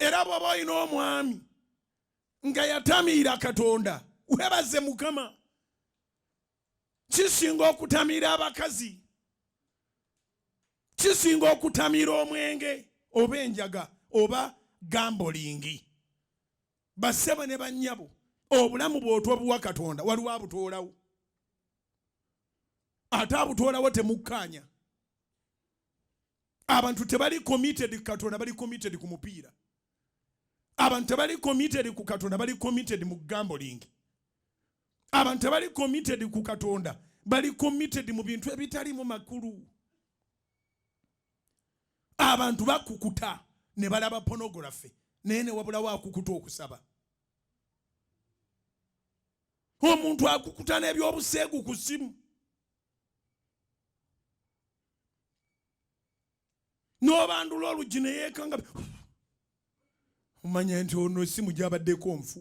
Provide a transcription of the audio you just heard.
era bw'oba olina omwami nga yatamiira Katonda webaze Mukama. Kisinga okutamiira abakazi, kisinga okutamiira omwenge oba enjaga oba gambolingi. Bassebo ne bannyabo, obulamu bw'otobuwa Katonda waliwo abutoolawo. Ate abutoolawo temukkaanya. Abantu tebali committed ku Katonda, bali committed ku mupiira. Abantu tebali committed ku Katonda, bali committed mu gambolingi. Abantu tebali committed ku Katonda, bali committed mu bintu ebitali mu makulu. Abantu bakukuta ne balaba pornography naye ne wabulawo akukuta okusaba. Omuntu akukuta n'ebyobuseegu ku ssimu. N'obandula oluggi ne yeekanga omanya nti ono essimu gy'abaddeko nfu.